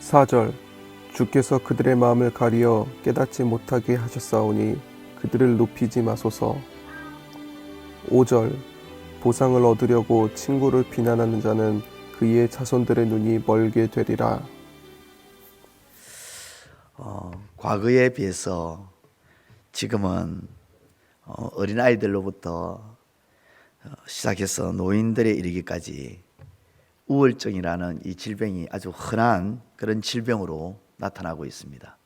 4절 주께서 그들의 마음을 가리어 깨닫지 못하게 하셨사오니 그들을 높이지 마소서. 5절 보상을 얻으려고 친구를 비난하는 자는 그의 자손들의 눈이 멀게 되리라. 과거에 비해서 지금은 어린아이들로부터 시작해서 노인들에 이르기까지 우울증이라는 이 질병이 아주 흔한 그런 질병으로 나타나고 있습니다.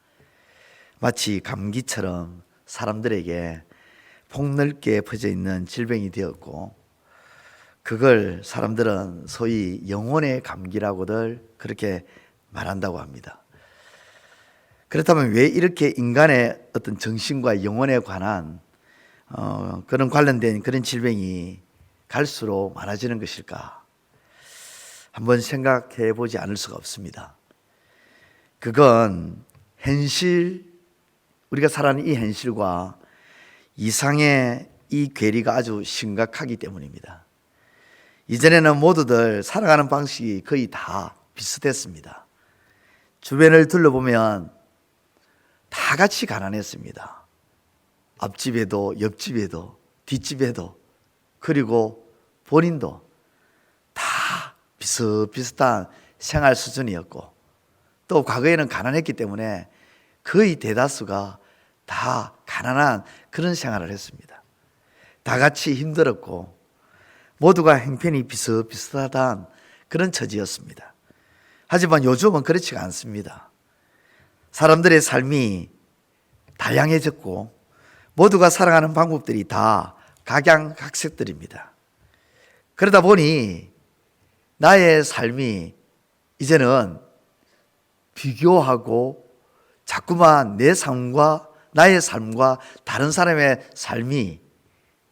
마치 감기처럼 사람들에게 폭넓게 퍼져 있는 질병이 되었고, 그걸 사람들은 소위 영혼의 감기라고들 그렇게 말한다고 합니다. 그렇다면 왜 이렇게 인간의 어떤 정신과 영혼에 관한 그런 관련된 그런 질병이 갈수록 많아지는 것일까? 한번 생각해 보지 않을 수가 없습니다. 그건 우리가 살아가는 이 현실과 이상의 이 괴리가 아주 심각하기 때문입니다. 이전에는 모두들 살아가는 방식이 거의 다 비슷했습니다. 주변을 둘러보면 다 같이 가난했습니다. 앞집에도 옆집에도 뒷집에도, 그리고 본인도 다 비슷비슷한 생활 수준이었고, 또 과거에는 가난했기 때문에 거의 대다수가 다 가난한 그런 생활을 했습니다. 다 같이 힘들었고 모두가 형편이 비슷비슷하단 그런 처지였습니다. 하지만 요즘은 그렇지가 않습니다. 사람들의 삶이 다양해졌고 모두가 살아가는 방법들이 다 각양각색들입니다. 그러다 보니 나의 삶이 이제는 비교하고 자꾸만 내 삶과 나의 삶과 다른 사람의 삶이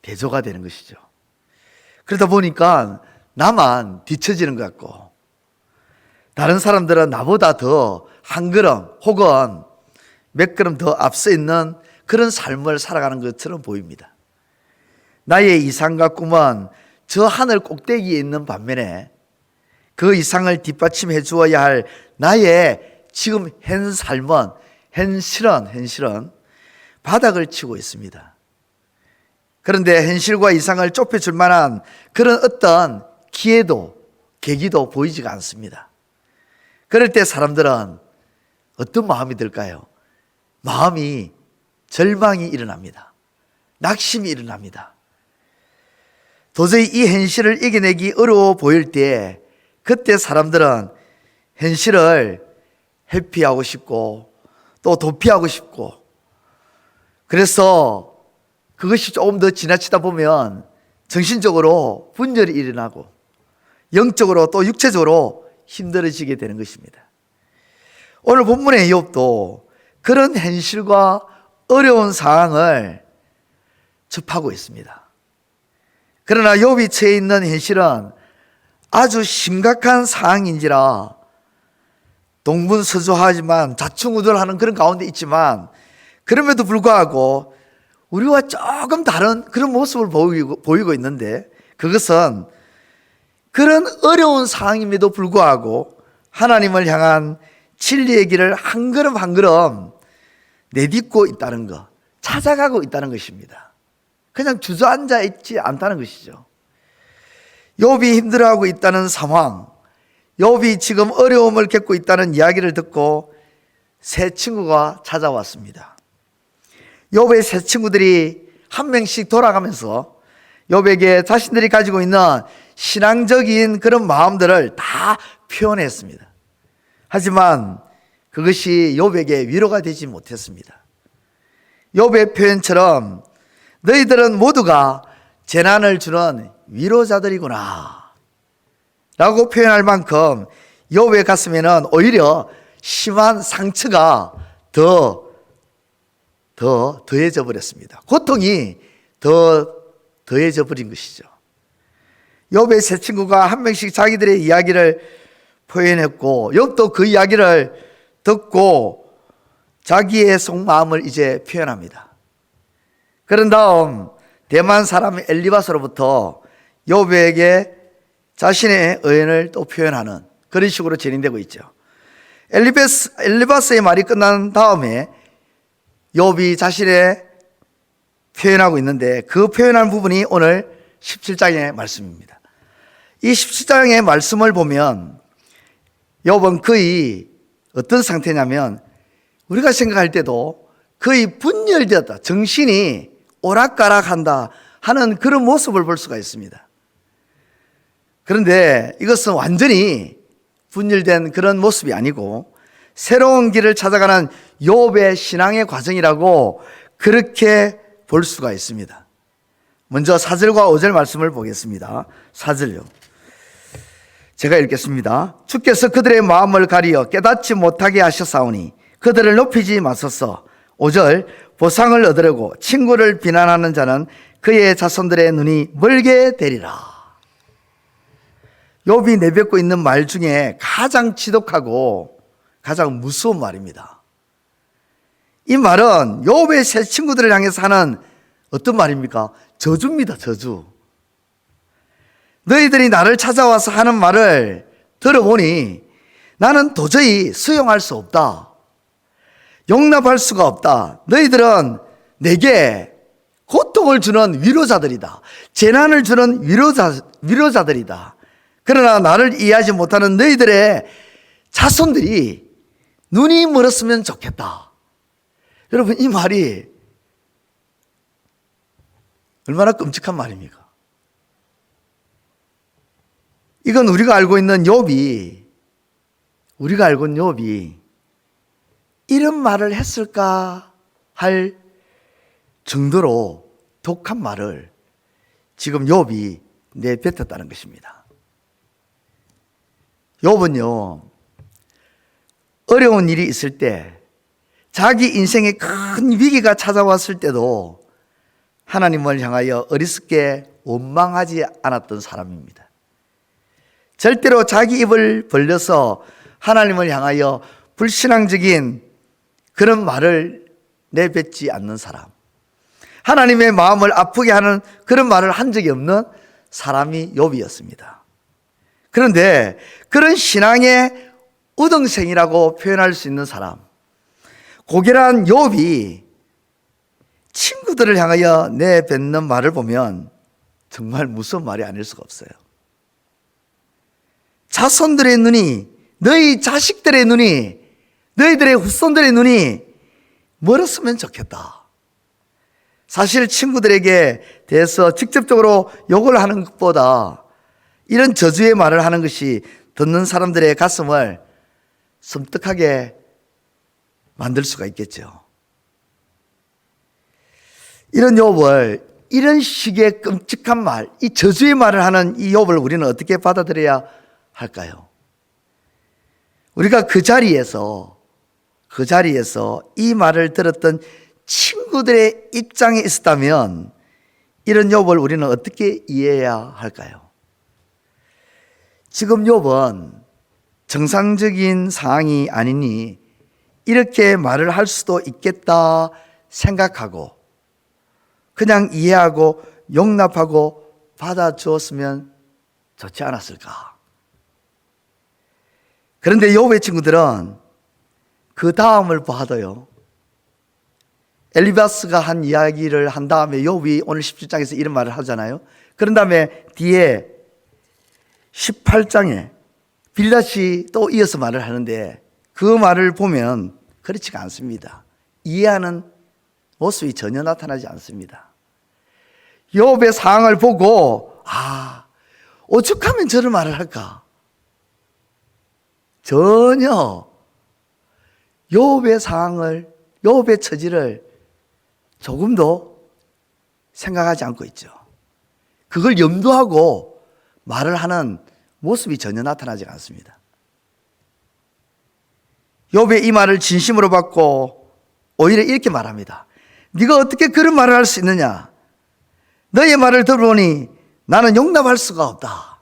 대조가 되는 것이죠. 그러다 보니까 나만 뒤처지는 것 같고, 다른 사람들은 나보다 더 한 걸음 혹은 몇 걸음 더 앞서 있는 그런 삶을 살아가는 것처럼 보입니다. 나의 이상과 꿈은 저 하늘 꼭대기에 있는 반면에 그 이상을 뒷받침해 주어야 할 나의 지금 현 삶은, 현실은 바닥을 치고 있습니다. 그런데 현실과 이상을 좁혀줄 만한 그런 어떤 기회도 계기도 보이지가 않습니다. 그럴 때 사람들은 어떤 마음이 들까요? 마음이 절망이 일어납니다. 낙심이 일어납니다. 도저히 이 현실을 이겨내기 어려워 보일 때, 그때 사람들은 현실을 회피하고 싶고 또 도피하고 싶고, 그래서 그것이 조금 더 지나치다 보면 정신적으로 분열이 일어나고 영적으로 또 육체적으로 힘들어지게 되는 것입니다. 오늘 본문의 욥도 그런 현실과 어려운 상황을 접하고 있습니다. 그러나 욥이 처해 있는 현실은 아주 심각한 상황인지라 동분서주하지만 좌충우돌하는 그런 가운데 있지만, 그럼에도 불구하고 우리와 조금 다른 그런 모습을 보이고 있는데, 그것은 그런 어려운 상황임에도 불구하고 하나님을 향한 진리의 길을 한 걸음 한 걸음 내딛고 있다는 것, 찾아가고 있다는 것입니다. 그냥 주저앉아 있지 않다는 것이죠. 욥이 힘들어하고 있다는 상황, 욥이 지금 어려움을 겪고 있다는 이야기를 듣고 세 친구가 찾아왔습니다. 욥의 세 친구들이 한 명씩 돌아가면서 욥에게 자신들이 가지고 있는 신앙적인 그런 마음들을 다 표현했습니다. 하지만 그것이 욥에게 위로가 되지 못했습니다. 욥의 표현처럼 너희들은 모두가 재난을 주는 위로자들이구나 라고 표현할 만큼 욥의 가슴에는 오히려 심한 상처가 더해져 버렸습니다. 고통이 더해져 버린 것이죠. 욥의 세 친구가 한 명씩 자기들의 이야기를 표현했고, 욥도 그 이야기를 듣고 자기의 속마음을 이제 표현합니다. 그런 다음 대만 사람 엘리바스로부터 욥에게 자신의 의견을 또 표현하는 그런 식으로 진행되고 있죠. 엘리바스의 말이 끝난 다음에 욥이 자신의 표현하고 있는데 그 표현한 부분이 오늘 17장의 말씀입니다. 이 17장의 말씀을 보면 욥은 거의 어떤 상태냐면 우리가 생각할 때도 거의 분열되었다, 정신이 오락가락한다 하는 그런 모습을 볼 수가 있습니다. 그런데 이것은 완전히 분열된 그런 모습이 아니고 새로운 길을 찾아가는 욥의 신앙의 과정이라고 그렇게 볼 수가 있습니다. 먼저 4절과 5절 말씀을 보겠습니다. 4절요. 제가 읽겠습니다. 주께서 그들의 마음을 가리어 깨닫지 못하게 하셨사오니 그들을 높이지 마소서. 5절. 보상을 얻으려고 친구를 비난하는 자는 그의 자손들의 눈이 멀게 되리라. 욥이 내뱉고 있는 말 중에 가장 지독하고 가장 무서운 말입니다. 이 말은 욥의 새 친구들을 향해서 하는 어떤 말입니까? 저주입니다. 저주. 너희들이 나를 찾아와서 하는 말을 들어보니 나는 도저히 수용할 수 없다. 용납할 수가 없다. 너희들은 내게 고통을 주는 위로자들이다. 재난을 주는 위로자들이다. 그러나 나를 이해하지 못하는 너희들의 자손들이 눈이 멀었으면 좋겠다. 여러분, 이 말이 얼마나 끔찍한 말입니까? 이건 우리가 알고 있는 욥이 이런 말을 했을까 할 정도로 독한 말을 지금 욥이 내뱉었다는 것입니다. 욥은요, 어려운 일이 있을 때, 자기 인생에 큰 위기가 찾아왔을 때도 하나님을 향하여 어리석게 원망하지 않았던 사람입니다. 절대로 자기 입을 벌려서 하나님을 향하여 불신앙적인 그런 말을 내뱉지 않는 사람, 하나님의 마음을 아프게 하는 그런 말을 한 적이 없는 사람이 욥이었습니다. 그런데 그런 신앙의 우등생이라고 표현할 수 있는 사람, 고결한 욥이 친구들을 향하여 내뱉는 말을 보면 정말 무서운 말이 아닐 수가 없어요. 자손들의 눈이, 너희 자식들의 눈이, 너희들의 후손들의 눈이 멀었으면 좋겠다. 사실 친구들에게 대해서 직접적으로 욕을 하는 것보다 이런 저주의 말을 하는 것이 듣는 사람들의 가슴을 섬뜩하게 만들 수가 있겠죠. 이런 욥을, 이런 식의 끔찍한 말, 이 저주의 말을 하는 이 욥을 우리는 어떻게 받아들여야 할까요? 우리가 그 자리에서 이 말을 들었던 친구들의 입장에 있었다면 이런 욥을 우리는 어떻게 이해해야 할까요? 지금 욥은 정상적인 상황이 아니니 이렇게 말을 할 수도 있겠다 생각하고 그냥 이해하고 용납하고 받아주었으면 좋지 않았을까? 그런데 욥의 친구들은 그 다음을 봐도요, 엘리바스가 한 이야기를 한 다음에 욥이 오늘 17장에서 이런 말을 하잖아요. 그런 다음에 뒤에 18장에 빌닷이 또 이어서 말을 하는데 그 말을 보면 그렇지가 않습니다. 이해하는 모습이 전혀 나타나지 않습니다. 욥의 상황을 보고 오죽하면 저런 말을 할까? 전혀 욥의 상황을, 욥의 처지를 조금도 생각하지 않고 있죠. 그걸 염두하고 말을 하는 모습이 전혀 나타나지 않습니다. 욥의 이 말을 진심으로 받고 오히려 이렇게 말합니다. 네가 어떻게 그런 말을 할 수 있느냐? 너의 말을 들어보니 나는 용납할 수가 없다.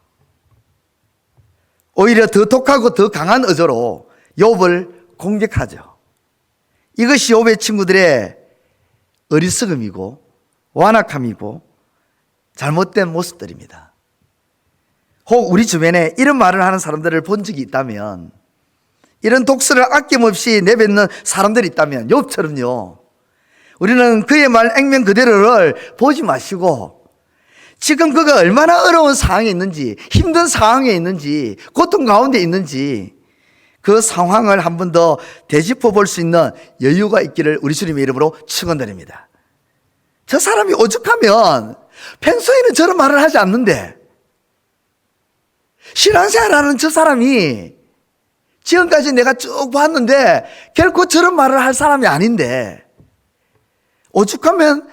오히려 더 독하고 더 강한 어조로 욥을 공격하죠. 이것이 욥의 친구들의 어리석음이고 완악함이고 잘못된 모습들입니다. 혹 우리 주변에 이런 말을 하는 사람들을 본 적이 있다면 이런 독서를 아낌없이 내뱉는 사람들이 있다면 욥처럼요, 우리는 그의 말 액면 그대로를 보지 마시고 지금 그가 얼마나 어려운 상황에 있는지, 힘든 상황에 있는지, 고통 가운데 있는지 그 상황을 한 번 더 되짚어 볼 수 있는 여유가 있기를 우리 주님의 이름으로 축원드립니다. 저 사람이 오죽하면 평소에는 저런 말을 하지 않는데, 신앙생활하는 저 사람이 지금까지 내가 쭉 봤는데 결코 저런 말을 할 사람이 아닌데 오죽하면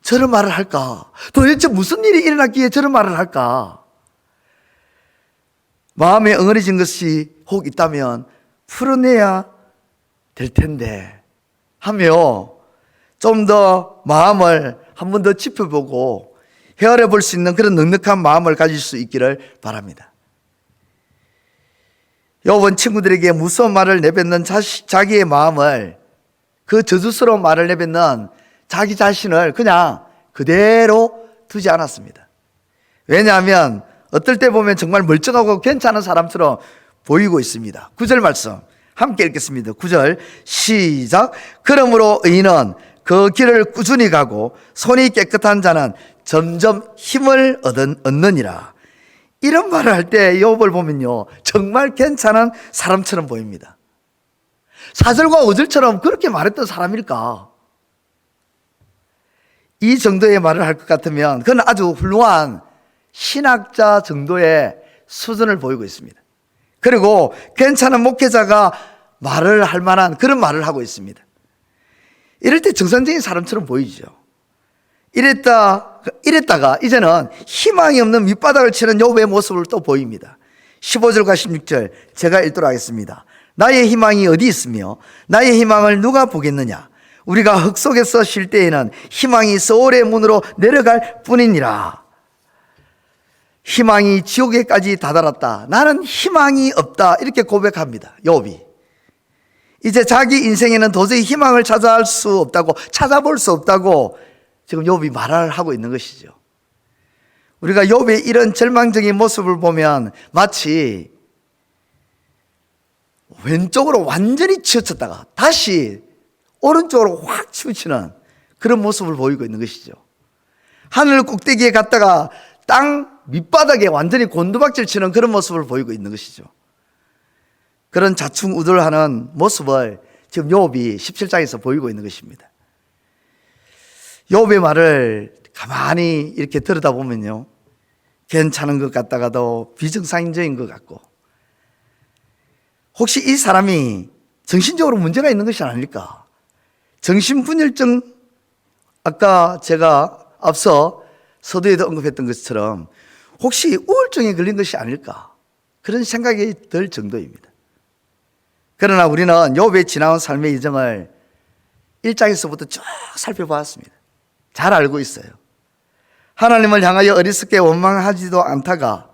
저런 말을 할까? 도대체 무슨 일이 일어났기에 저런 말을 할까? 마음에 엉어리진 것이 혹 있다면 풀어내야 될 텐데 하며 좀 더 마음을 한 번 더 짚어보고 헤아려 볼 수 있는 그런 넉넉한 마음을 가질 수 있기를 바랍니다. 욥은 친구들에게 무서운 말을 내뱉는 자기의 마음을, 그 저주스러운 말을 내뱉는 자기 자신을 그냥 그대로 두지 않았습니다. 왜냐하면 어떨 때 보면 정말 멀쩡하고 괜찮은 사람처럼 보이고 있습니다. 9절 말씀 함께 읽겠습니다. 9절 시작. 그러므로 의인은 그 길을 꾸준히 가고 손이 깨끗한 자는 점점 힘을 얻느니라. 이런 말을 할 때 욥을 보면요, 정말 괜찮은 사람처럼 보입니다. 4절과 5절처럼 그렇게 말했던 사람일까? 이 정도의 말을 할 것 같으면 그건 아주 훌륭한 신학자 정도의 수준을 보이고 있습니다. 그리고 괜찮은 목회자가 말을 할 만한 그런 말을 하고 있습니다. 이럴 때 정상적인 사람처럼 보이죠. 이랬다가 이제는 희망이 없는 밑바닥을 치는 욥의 모습을 또 보입니다. 15절과 16절 제가 읽도록 하겠습니다. 나의 희망이 어디 있으며 나의 희망을 누가 보겠느냐? 우리가 흙 속에서 쉴 때에는 희망이 소울의 문으로 내려갈 뿐이니라. 희망이 지옥에까지 다다랐다. 나는 희망이 없다. 이렇게 고백합니다. 욥이. 이제 자기 인생에는 도저히 희망을 찾아볼 수 없다고 지금 욥이 말을 하고 있는 것이죠. 우리가 욥의 이런 절망적인 모습을 보면 마치 왼쪽으로 완전히 치우쳤다가 다시 오른쪽으로 확 치우치는 그런 모습을 보이고 있는 것이죠. 하늘 꼭대기에 갔다가 땅 밑바닥에 완전히 곤두박질 치는 그런 모습을 보이고 있는 것이죠. 그런 좌충우돌하는 모습을 지금 욥이 17장에서 보이고 있는 것입니다. 욥의 말을 가만히 이렇게 들여다보면요, 괜찮은 것 같다가도 비정상적인 것 같고, 혹시 이 사람이 정신적으로 문제가 있는 것이 아닐까? 정신분열증, 아까 제가 앞서 서두에도 언급했던 것처럼 혹시 우울증에 걸린 것이 아닐까? 그런 생각이 들 정도입니다. 그러나 우리는 욥의 지나온 삶의 여정을 1장에서부터 쭉 살펴보았습니다. 잘 알고 있어요. 하나님을 향하여 어리석게 원망하지도 않다가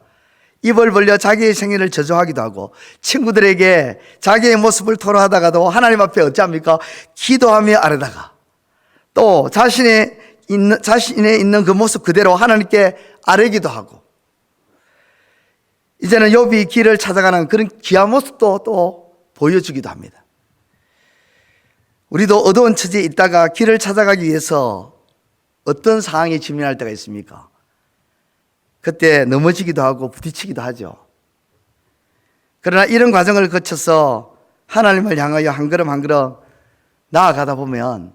입을 벌려 자기의 생애를 저주하기도 하고, 친구들에게 자기의 모습을 토로하다가도 하나님 앞에 어찌합니까? 기도하며 아뢰다가 또 자신의 있는 그 모습 그대로 하나님께 아뢰기도 하고, 이제는 욥이 길을 찾아가는 그런 귀한 모습도 또 보여주기도 합니다. 우리도 어두운 처지에 있다가 길을 찾아가기 위해서 어떤 상황에 직면할 때가 있습니까? 그때 넘어지기도 하고 부딪히기도 하죠. 그러나 이런 과정을 거쳐서 하나님을 향하여 한 걸음 한 걸음 나아가다 보면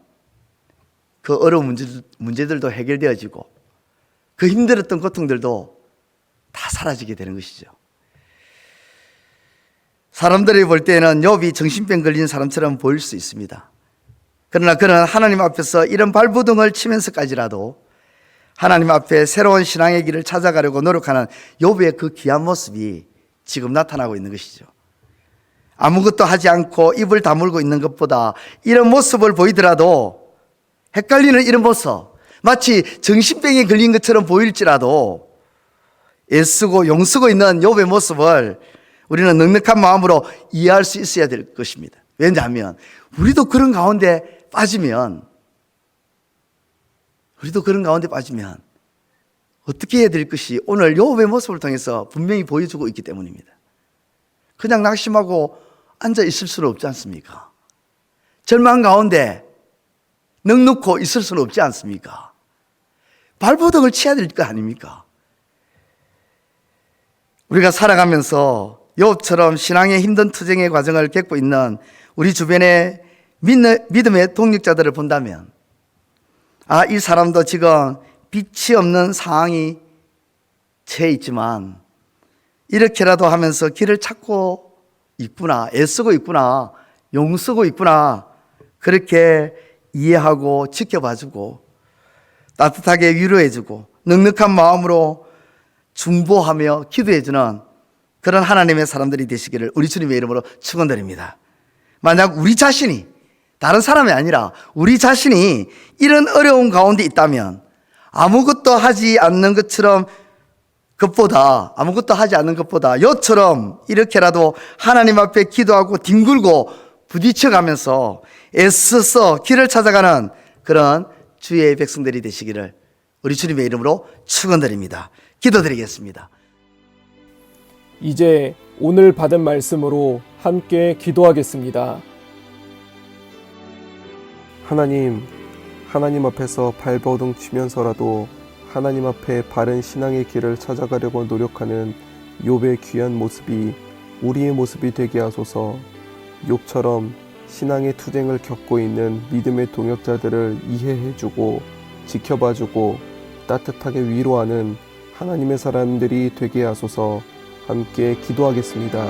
그 어려운 문제들도 해결되어지고 그 힘들었던 고통들도 다 사라지게 되는 것이죠. 사람들이 볼 때는 욥이 정신병 걸린 사람처럼 보일 수 있습니다. 그러나 그는 하나님 앞에서 이런 발부둥을 치면서까지라도 하나님 앞에 새로운 신앙의 길을 찾아가려고 노력하는 욥의 그 귀한 모습이 지금 나타나고 있는 것이죠. 아무것도 하지 않고 입을 다물고 있는 것보다 이런 모습을 보이더라도 헷갈리는 이런 모습, 마치 정신병에 걸린 것처럼 보일지라도 애쓰고 용쓰고 있는 욥의 모습을 우리는 넉넉한 마음으로 이해할 수 있어야 될 것입니다. 왜냐하면 우리도 그런 가운데 빠지면 어떻게 해야 될 것이 오늘 욥의 모습을 통해서 분명히 보여주고 있기 때문입니다. 그냥 낙심하고 앉아 있을 수는 없지 않습니까? 절망 가운데 넋놓고 있을 수는 없지 않습니까? 발버둥을 치야 될 거 아닙니까? 우리가 살아가면서 욥처럼 신앙의 힘든 투쟁의 과정을 겪고 있는 우리 주변의 믿음의 동력자들을 본다면, 이 사람도 지금 빛이 없는 상황이 처해 있지만 이렇게라도 하면서 길을 찾고 있구나, 애쓰고 있구나, 용쓰고 있구나, 그렇게 이해하고 지켜봐주고 따뜻하게 위로해주고 넉넉한 마음으로 중보하며 기도해주는 그런 하나님의 사람들이 되시기를 우리 주님의 이름으로 축원드립니다. 만약 우리 자신이, 다른 사람이 아니라 우리 자신이 이런 어려운 가운데 있다면 아무것도 하지 않는 것보다 욥처럼 이렇게라도 하나님 앞에 기도하고 뒹굴고 부딪혀가면서 애써서 길을 찾아가는 그런 주의 백성들이 되시기를 우리 주님의 이름으로 축원드립니다. 기도드리겠습니다. 이제 오늘 받은 말씀으로 함께 기도하겠습니다. 하나님 앞에서 발버둥 치면서라도 하나님 앞에 바른 신앙의 길을 찾아가려고 노력하는 욥의 귀한 모습이 우리의 모습이 되게 하소서. 욥처럼 신앙의 투쟁을 겪고 있는 믿음의 동역자들을 이해해주고 지켜봐주고 따뜻하게 위로하는 하나님의 사람들이 되게 하소서. 함께 기도하겠습니다.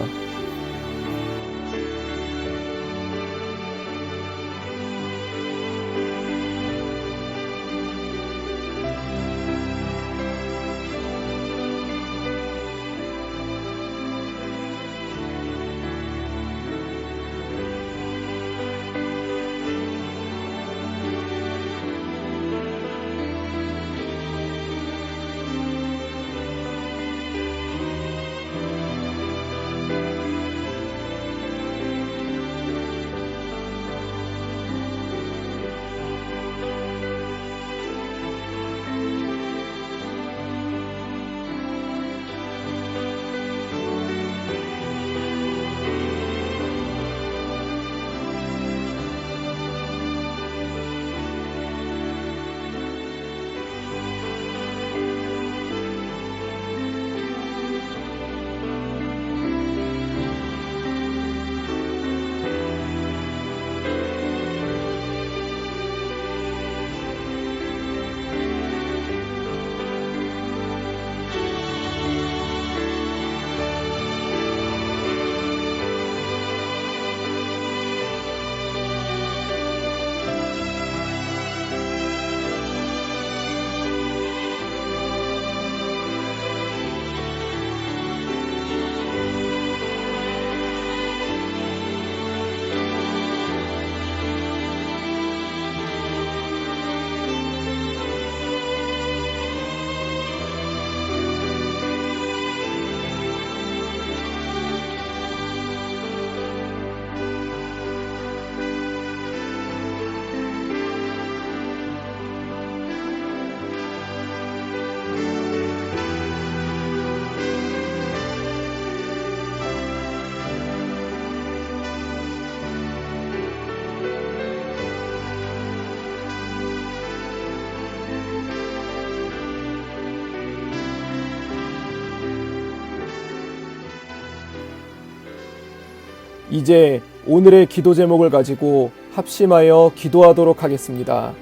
이제 오늘의 기도 제목을 가지고 합심하여 기도하도록 하겠습니다.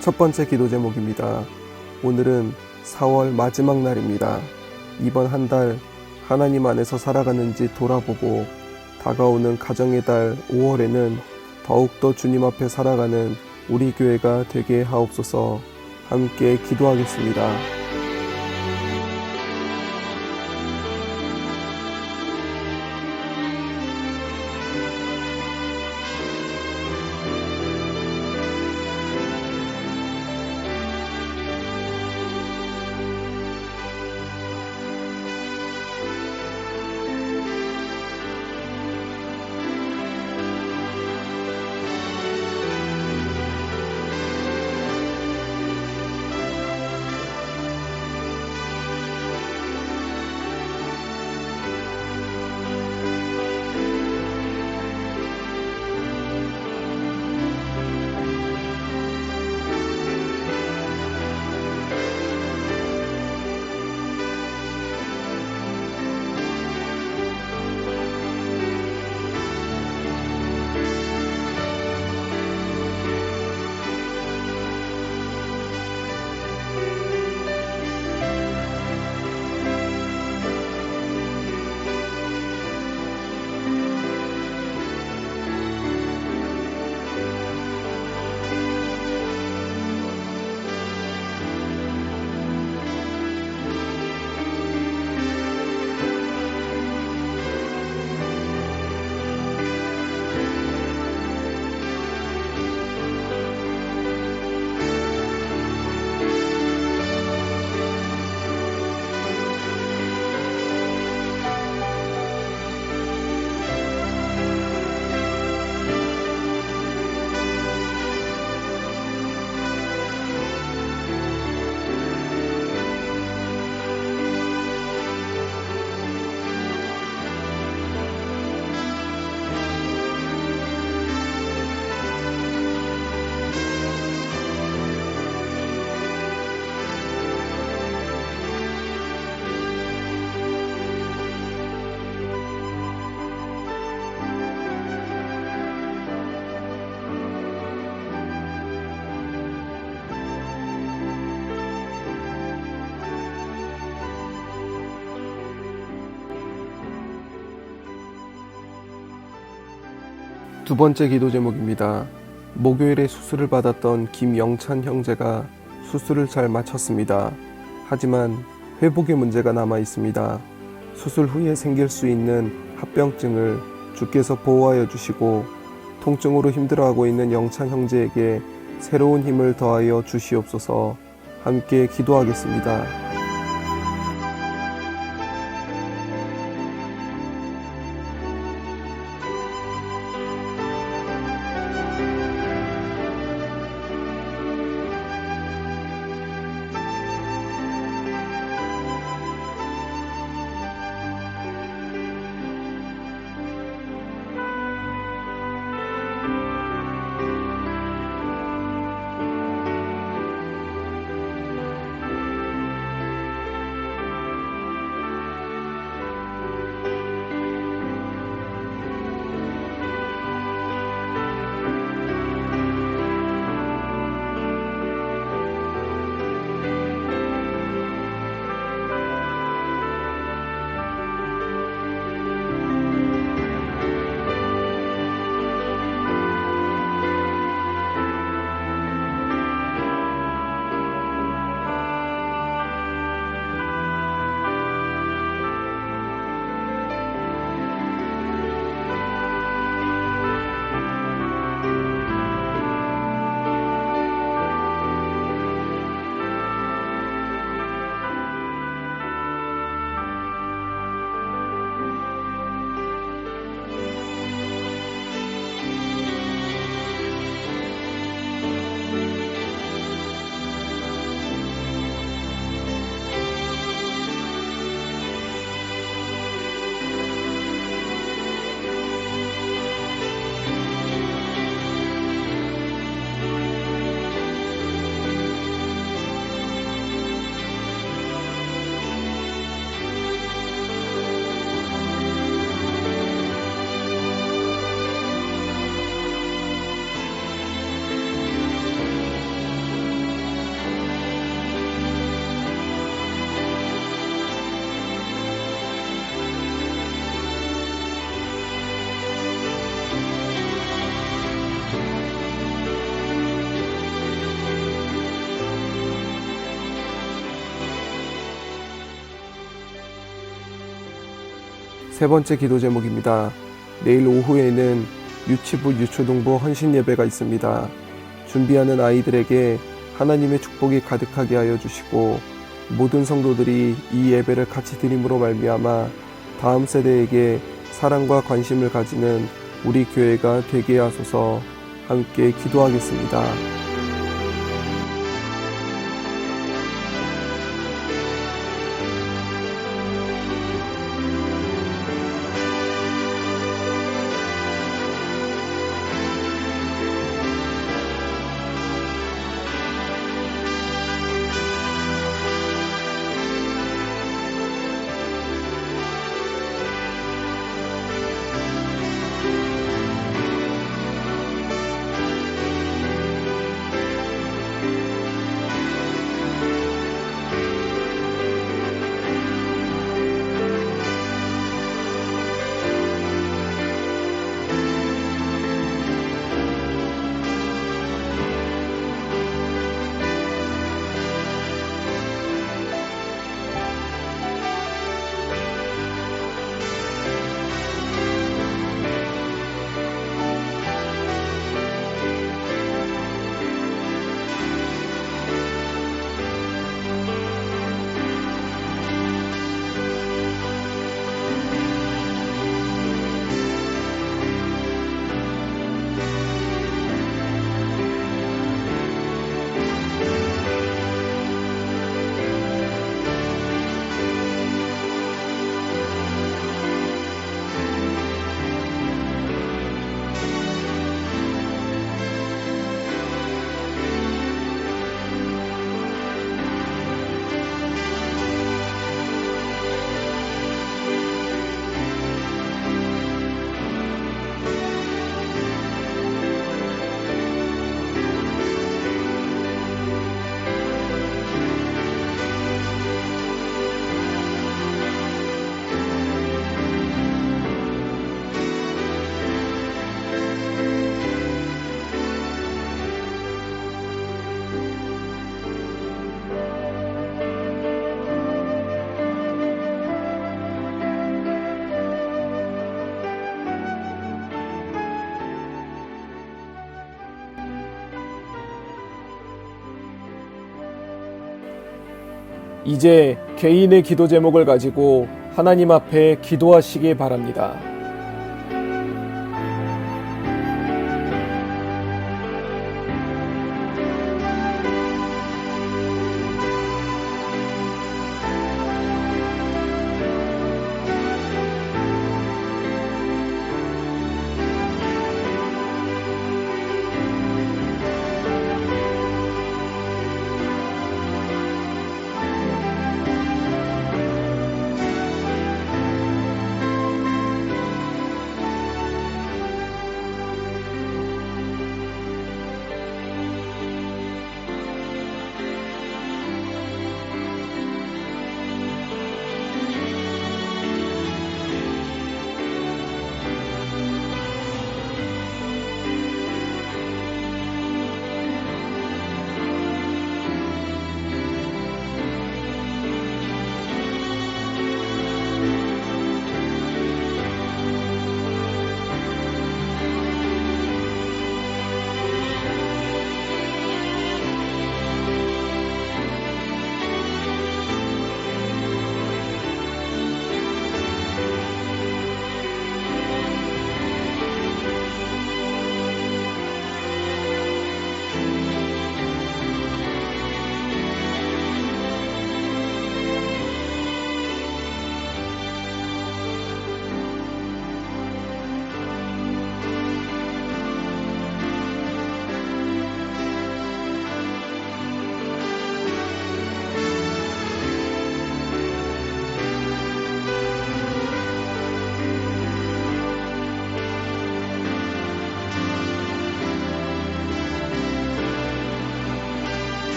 첫 번째 기도 제목입니다. 오늘은 4월 마지막 날입니다. 이번 한 달 하나님 안에서 살아가는지 돌아보고 다가오는 가정의 달 5월에는 더욱더 주님 앞에 살아가는 우리 교회가 되게 하옵소서. 함께 기도하겠습니다. 두 번째 기도 제목입니다. 목요일에 수술을 받았던 김영찬 형제가 수술을 잘 마쳤습니다. 하지만 회복의 문제가 남아 있습니다. 수술 후에 생길 수 있는 합병증을 주께서 보호하여 주시고 통증으로 힘들어하고 있는 영찬 형제에게 새로운 힘을 더하여 주시옵소서. 함께 기도하겠습니다. 세 번째 기도 제목입니다. 내일 오후에는 유치부 유초등부 헌신 예배가 있습니다. 준비하는 아이들에게 하나님의 축복이 가득하게 하여 주시고 모든 성도들이 이 예배를 같이 드림으로 말미암아 다음 세대에게 사랑과 관심을 가지는 우리 교회가 되게 하소서. 함께 기도하겠습니다. 이제 개인의 기도 제목을 가지고 하나님 앞에 기도하시기 바랍니다.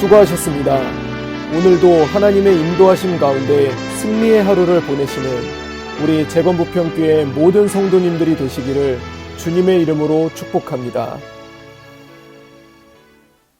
수고하셨습니다. 오늘도 하나님의 인도하심 가운데 승리의 하루를 보내시는 우리 재건부평교회 모든 성도님들이 되시기를 주님의 이름으로 축복합니다.